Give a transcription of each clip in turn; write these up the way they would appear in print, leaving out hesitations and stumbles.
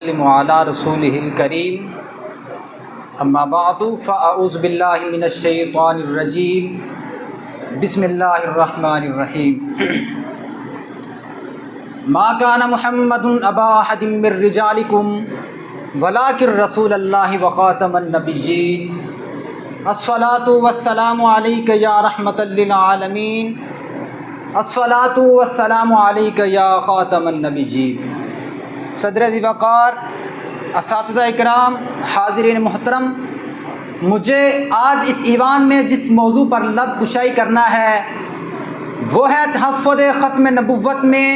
وعلى رسوله الكريم اما بعد فاعوذ باللہ من الشیطان الرجیم بسم اللہ الرحمن الرحیم ما كان محمد ابا احد من رجالکم ولکن رسول اللہ وخاتم النبیین الصلاة والسلام علیک یا رحمۃ للعالمین الصلاة والسلام علیک یا خاتم النبیین۔ صدر ذی وقار، اساتذہ اکرام، حاضرین محترم، مجھے آج اس ایوان میں جس موضوع پر لب کشائی کرنا ہے وہ ہے تحفظ ختم نبوت میں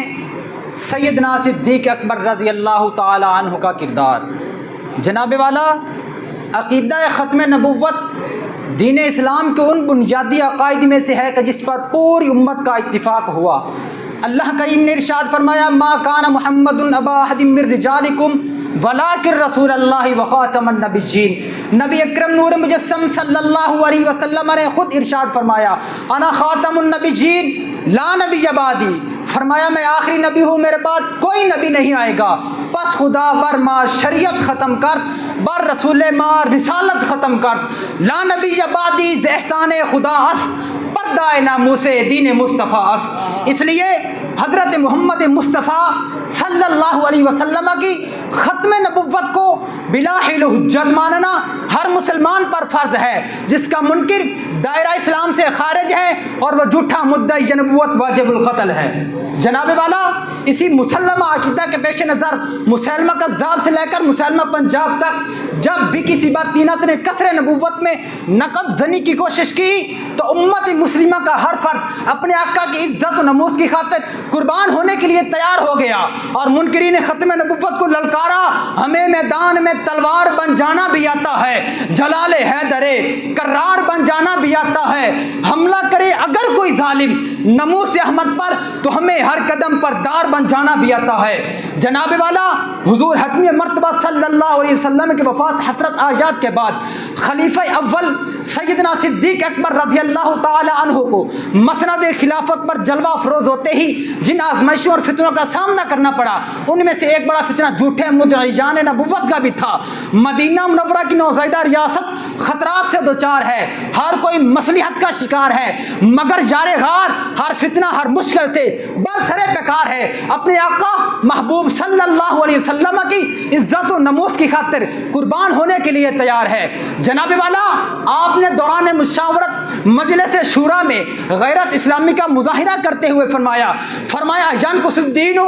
سیدنا صدیق اکبر رضی اللہ تعالی عنہ کا کردار۔ جناب والا، عقیدہ ختم نبوت دین اسلام کے ان بنیادی عقائد میں سے ہے کہ جس پر پوری امت کا اتفاق ہوا۔ اللہ کریم نے ارشاد فرمایا ما کان محمد ابا احد من رجالکم ولکن رسول اللہ وخاتم النبیین۔ نبی اکرم نور مجسم صلی اللہ علیہ وسلم نے خود ارشاد فرمایا انا خاتم النبیین لا نبی بعدی، فرمایا میں آخری نبی ہوں، میرے بعد کوئی نبی نہیں آئے گا۔ پس خدا بر ما شریعت ختم کر، بر رسول ما رسالت ختم کر، لا نبی بعدی ز احسان خدا اس، پردہ ناموس دین مصطفیٰ اس۔ اس لیے حضرت محمد مصطفیٰ صلی اللہ علیہ وسلم کی ختم نبوت کو بلا حیل و حجت ماننا ہر مسلمان پر فرض ہے۔ جس کا منکر دائرہ اسلام سے خارج ہے اور وہ جھوٹا مدعی نبوت واجب القتل ہے۔ جناب والا، اسی مسلمہ عقیدہ کے پیش نظر مسلمہ کذاب سے لے کر مسلمہ پنجاب تک جب بھی کسی باطینت نے کسر نبوت میں نقب زنی کی کوشش کی تو امت مسلمہ کا ہر فرد اپنے آقا کی عزت و ناموس کی خاطر قربان ہونے کے لیے تیار ہو گیا، اور منکرین ختم نبوت کو للکارا ہمیں میدان میں تلوار بن جانا بھی آتا ہے، جلال حیدر کرار بن جانا بھی آتا ہے، حملہ کرے اگر کوئی ظالم ناموس احمد پر تو ہمیں ہر قدم پر دار بن جانا بھی آتا ہے۔ جناب والا، حضور حتمی مرتبہ صلی اللہ علیہ وسلم کی وفات حسرت آیات کے بعد خلیفہ اول سیدنا صدیق اکبر رضی اللہ تعالی عنہ کو مسند خلافت پر جلوہ افروز ہوتے ہی جن آزمائشوں اور فتنوں کا سامنا کرنا پڑا ان میں سے ایک بڑا فتنہ جھوٹے مدعیان نبوت کا بھی تھا۔ مدینہ منورہ کی نوزائیدہ ریاست خطرات سے دوچار ہے، ہر کوئی مصلحت کا شکار ہے، مگر یار غار ہر فتنہ ہر مشکل سے برسرے بیکار ہے۔ اپنے آقا محبوب صلی اللہ علیہ وسلم کی عزت و ناموس کی خاطر قربان ہونے کے لیے تیار ہے۔ جناب والا، آپ نے دوران مشاورت مجلس شورا میں غیرت اسلامی کا مظاہرہ کرتے ہوئے فرمایا ینقص الدین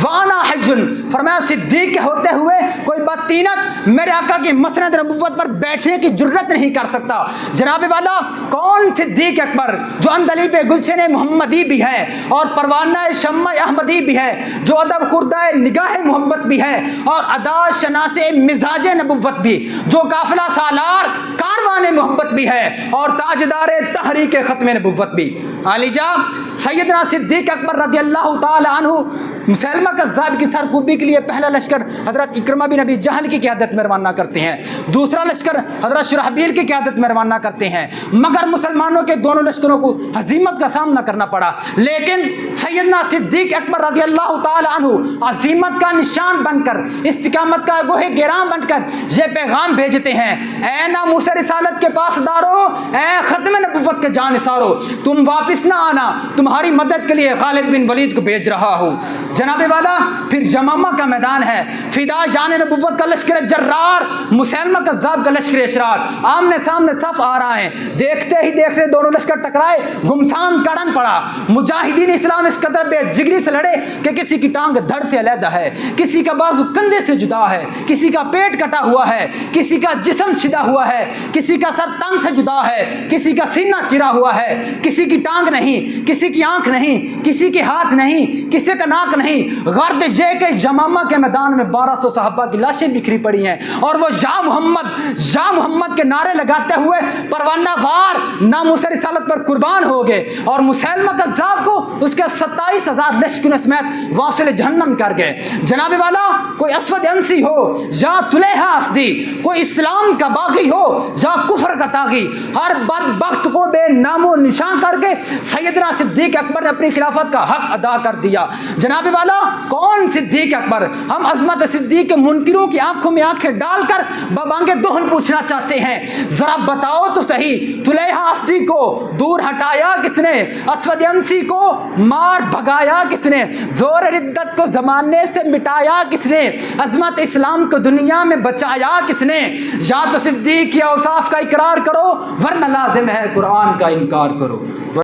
وانا حج، فرمایا صدیق کے ہوتے ہوئے کوئی بدتینت میرے آقا کی مسند نبوت پر بیٹھنے کی جرت نہیں کر سکتا۔ جناب والا، کون صدیق اکبر جو اندلیب گلشن محمدی بھی ہے اور پروانہ شمع احمدی بھی ہے، جو ادب خوردہ نگاہ محبت بھی ہے اور ادا شناس مزاج نبوت بھی، جو قافلہ سالار کاروان محبت بھی ہے اور تاجدار تحریک ختم نبوت بھی۔ علی جا سیدنا صدیق اکبر رضی اللہ تعالی عنہ مسلمہ کذاب کی سرکوبی کے لیے پہلا لشکر حضرت اکرمہ بن ابی جہل کی قیادت میں روانہ کرتے ہیں، دوسرا لشکر حضرت شرحبیل کی قیادت میں روانہ کرتے ہیں، مگر مسلمانوں کے دونوں لشکروں کو ہزیمت کا سامنا کرنا پڑا۔ لیکن سیدنا صدیق اکبر رضی اللہ تعالی عنہ عزیمت کا نشان بن کر، استقامت کا گوہ گراں بن کر یہ پیغام بھیجتے ہیں اے ناموس رسالت کے پاسدارو، اے ختم نبوت کے جانثارو، تم واپس نہ آنا، تمہاری مدد کے لیے خالد بن ولید کو بھیج رہا ہوں۔ جناب والا، پھر یمامہ کا میدان ہے، فدا جان نبوت کا لشکر جرار، مسلمہ کذاب کا لشکر اشرار آمنے سامنے صف آ رہا ہے۔ دیکھتے ہی دیکھتے دونوں لشکر ٹکرائے، گمسان کڑن پڑا۔ مجاہدین اسلام اس قدر بے جگری سے لڑے کہ کسی کی ٹانگ دھڑ سے علیحدہ ہے، کسی کا بازو کندھے سے جدا ہے، کسی کا پیٹ کٹا ہوا ہے، کسی کا جسم چھدا ہوا ہے، کسی کا سر تن سے جدا ہے، کسی کا سینہ چرا ہوا ہے، کسی کی ٹانگ نہیں، کسی کی آنکھ نہیں، کسی کے ہاتھ نہیں، کسی کا ناک نہیں۔ غرض یہ کہ یمامہ کے میدان میں 1200 صحابہ کی لاشیں بکھری پڑی ہیں، اور وہ یا محمد کے نعرے لگاتے ہوئے پروانہ وار ناموس رسالت پر قربان ہو گئے، اور مسلمہ کذاب کو اس کے 27,000 لشکروں سمیت واصل جہنم کر گئے۔ جناب والا، کوئی اسود انسی ہو یا طلحہ اسدی، کوئی اسلام کا باغی ہو یا کفر کا تاغی، ہر بدبخت کو بے نام و نشان کر کے سیدنا صدیق اکبر نے اپنی خلافت خلافت کا حق ادا کر دیا۔ جناب والا کون صدیق اکبر؟ ہم عظمت صدیق کے منکروں کی آنکھوں میں آنکھیں ڈال کر ببانگ دہن پوچھنا چاہتے ہیں، ذرا بتاؤ تو صحیح، طلحہ اسدی کو دور ہٹایا کس نے؟ اسود انسی کو مار بھگایا کس نے؟ زور ردت کو زمانے سے مٹایا کس نے؟ عظمت اسلام کو دنیا میں بچایا کس نے؟ یا تو صدیق کے اوصاف کا اقرار کرو ورنہ لازم ہے قرآن کا انکار کرو۔